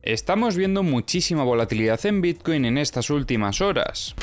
Estamos viendo muchísima volatilidad en Bitcoin en estas últimas horas.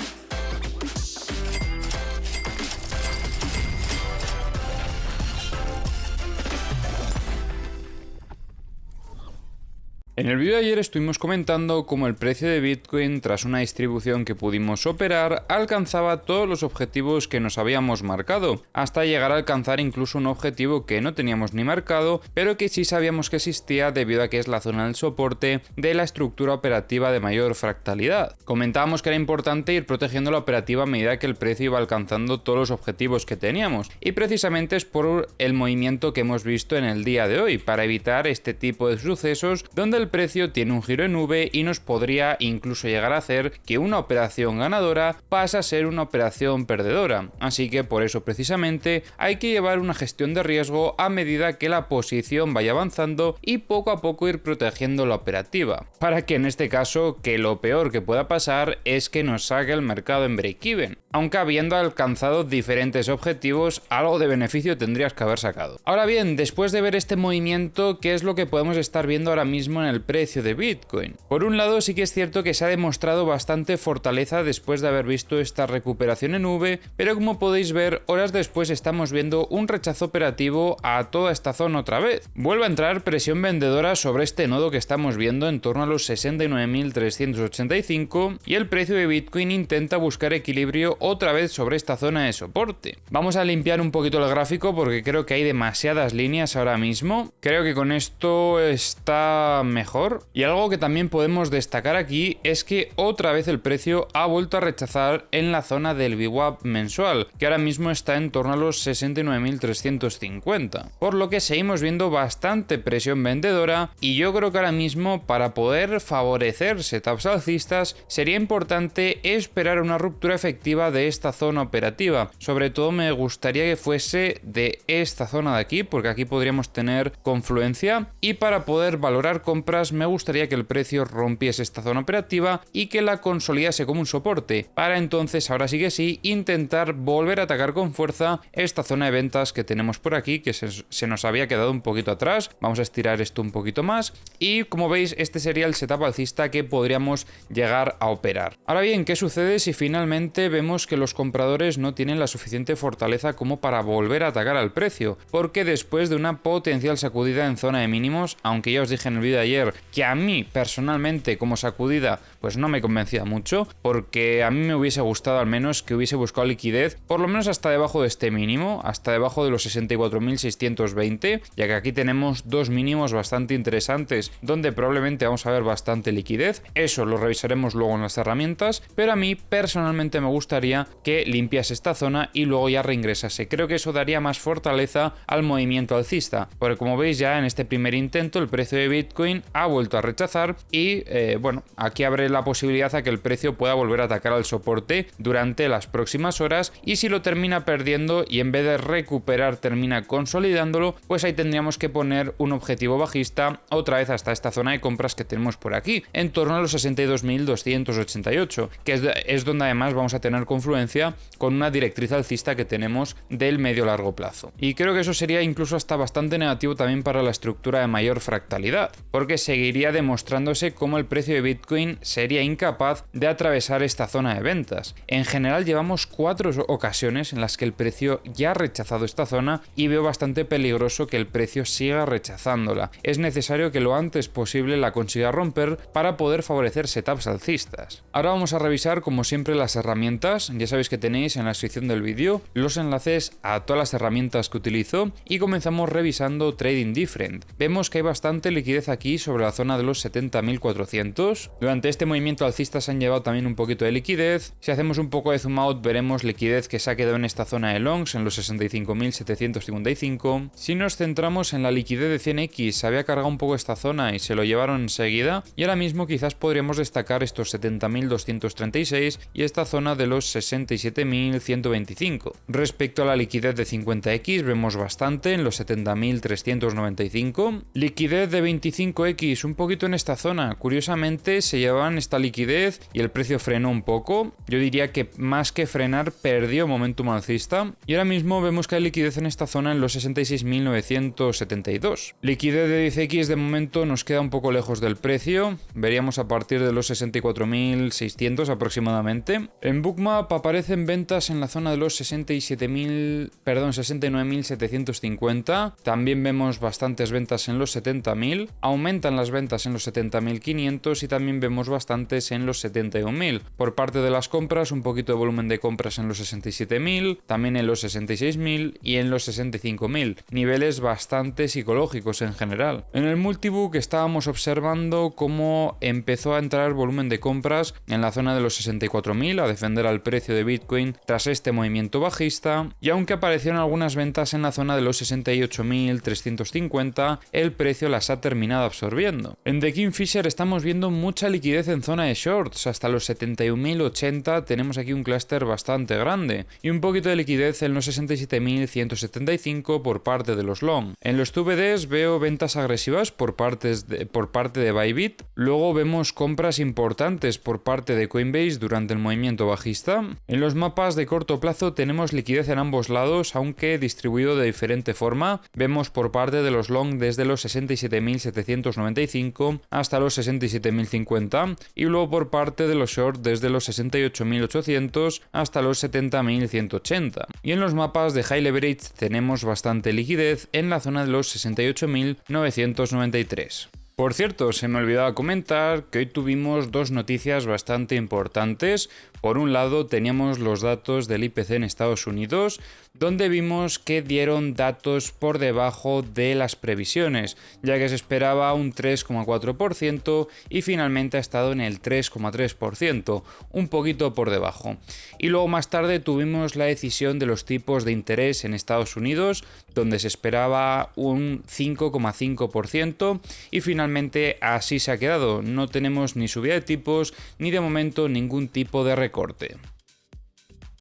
En el vídeo de ayer estuvimos comentando cómo el precio de Bitcoin, tras una distribución que pudimos operar, alcanzaba todos los objetivos que nos habíamos marcado, hasta llegar a alcanzar incluso un objetivo que no teníamos ni marcado, pero que sí sabíamos que existía debido a que es la zona del soporte de la estructura operativa de mayor fractalidad. Comentábamos que era importante ir protegiendo la operativa a medida que el precio iba alcanzando todos los objetivos que teníamos, y precisamente es por el movimiento que hemos visto en el día de hoy, para evitar este tipo de sucesos donde el precio tiene un giro en V y nos podría incluso llegar a hacer que una operación ganadora pase a ser una operación perdedora. Así que por eso precisamente hay que llevar una gestión de riesgo a medida que la posición vaya avanzando y poco a poco ir protegiendo la operativa, para que en este caso que lo peor que pueda pasar es que nos saque el mercado en break-even, aunque habiendo alcanzado diferentes objetivos algo de beneficio tendrías que haber sacado. Ahora bien, después de ver este movimiento, ¿qué es lo que podemos estar viendo ahora mismo en el precio de Bitcoin? Por un lado, sí que es cierto que se ha demostrado bastante fortaleza después de haber visto esta recuperación en V, pero como podéis ver, horas después estamos viendo un rechazo operativo a toda esta zona otra vez. Vuelve a entrar presión vendedora sobre este nodo que estamos viendo en torno a los 69.385 y el precio de Bitcoin intenta buscar equilibrio otra vez sobre esta zona de soporte. Vamos a limpiar un poquito el gráfico porque creo que hay demasiadas líneas ahora mismo. Creo que con esto está mejor. Y algo que también podemos destacar aquí es que otra vez el precio ha vuelto a rechazar en la zona del VWAP mensual, que ahora mismo está en torno a los 69.350, por lo que seguimos viendo bastante presión vendedora, y yo creo que ahora mismo para poder favorecer setups alcistas sería importante esperar una ruptura efectiva de esta zona operativa. Sobre todo me gustaría que fuese de esta zona de aquí, porque aquí podríamos tener confluencia, y para poder valorar compras me gustaría que el precio rompiese esta zona operativa y que la consolidase como un soporte, para entonces ahora sí que sí intentar volver a atacar con fuerza esta zona de ventas que tenemos por aquí, que se nos había quedado un poquito atrás. Vamos a estirar esto un poquito más y como veis este sería el setup alcista que podríamos llegar a operar. Ahora bien, ¿qué sucede si finalmente vemos que los compradores no tienen la suficiente fortaleza como para volver a atacar al precio? Porque después de una potencial sacudida en zona de mínimos, aunque ya os dije en el vídeo de ayer que a mí personalmente como sacudida pues no me convencía mucho, porque a mí me hubiese gustado al menos que hubiese buscado liquidez por lo menos hasta debajo de este mínimo, hasta debajo de los 64.620, ya que aquí tenemos dos mínimos bastante interesantes donde probablemente vamos a ver bastante liquidez. Eso lo revisaremos luego en las herramientas, pero a mí personalmente me gustaría que limpiase esta zona y luego ya reingresase. Creo que eso daría más fortaleza al movimiento alcista, porque como veis ya en este primer intento el precio de Bitcoin ha vuelto a rechazar y bueno, aquí abre la posibilidad a que el precio pueda volver a atacar al soporte durante las próximas horas, y si lo termina perdiendo y en vez de recuperar termina consolidándolo, pues ahí tendríamos que poner un objetivo bajista otra vez hasta esta zona de compras que tenemos por aquí, en torno a los 62.288, que es donde además vamos a tener confluencia con una directriz alcista que tenemos del medio largo plazo. Y creo que eso sería incluso hasta bastante negativo también para la estructura de mayor fractalidad, porque seguiría demostrándose cómo el precio de Bitcoin sería incapaz de atravesar esta zona de ventas. En general llevamos 4 ocasiones en las que el precio ya ha rechazado esta zona y veo bastante peligroso que el precio siga rechazándola. Es necesario que lo antes posible la consiga romper para poder favorecer setups alcistas. Ahora vamos a revisar como siempre las herramientas. Ya sabéis que tenéis en la descripción del vídeo los enlaces a todas las herramientas que utilizo y comenzamos revisando Trading Different. Vemos que hay bastante liquidez aquí sobre la zona de los 70.400. Durante este movimiento alcista se han llevado también un poquito de liquidez. Si hacemos un poco de zoom out veremos liquidez que se ha quedado en esta zona de longs en los 65.755. Si nos centramos en la liquidez de 100x, se había cargado un poco esta zona y se lo llevaron enseguida, y ahora mismo quizás podríamos destacar estos 70.236 y esta zona de los 67.125. Respecto a la liquidez de 50x vemos bastante en los 70.395, liquidez de 25x X un poquito en esta zona. Curiosamente se llevaban esta liquidez y el precio frenó un poco. Yo diría que más que frenar perdió momentum alcista y ahora mismo vemos que hay liquidez en esta zona en los 66.972. Liquidez de 10X de momento nos queda un poco lejos del precio. Veríamos a partir de los 64.600 aproximadamente. En Bookmap aparecen ventas en la zona de los 69.750. También vemos bastantes ventas en los 70.000. Aumentan las ventas en los 70.500 y también vemos bastantes en los 71.000. Por parte de las compras, un poquito de volumen de compras en los 67.000, también en los 66.000 y en los 65.000. Niveles bastante psicológicos en general. En el Multibook estábamos observando cómo empezó a entrar volumen de compras en la zona de los 64.000 a defender al precio de Bitcoin tras este movimiento bajista, y aunque aparecieron algunas ventas en la zona de los 68.350, el precio las ha terminado absorbiendo. En The Kingfisher estamos viendo mucha liquidez en zona de shorts, hasta los 71.080 tenemos aquí un clúster bastante grande, y un poquito de liquidez en los 67.175 por parte de los long. En los TVDs veo ventas agresivas por parte de Bybit, luego vemos compras importantes por parte de Coinbase durante el movimiento bajista. En los mapas de corto plazo tenemos liquidez en ambos lados, aunque distribuido de diferente forma. Vemos por parte de los long desde los 67.795 hasta los 67.050 y luego por parte de los short desde los 68.800 hasta los 70.180. Y en los mapas de high leverage tenemos bastante liquidez en la zona de los 68.993. Por cierto, se me olvidaba comentar que hoy tuvimos dos noticias bastante importantes. Por un lado, teníamos los datos del IPC en Estados Unidos, donde vimos que dieron datos por debajo de las previsiones, ya que se esperaba un 3,4% y finalmente ha estado en el 3,3%, un poquito por debajo. Y luego más tarde tuvimos la decisión de los tipos de interés en Estados Unidos, donde se esperaba un 5,5% y finalmente así se ha quedado. No tenemos ni subida de tipos ni de momento ningún tipo de recorte.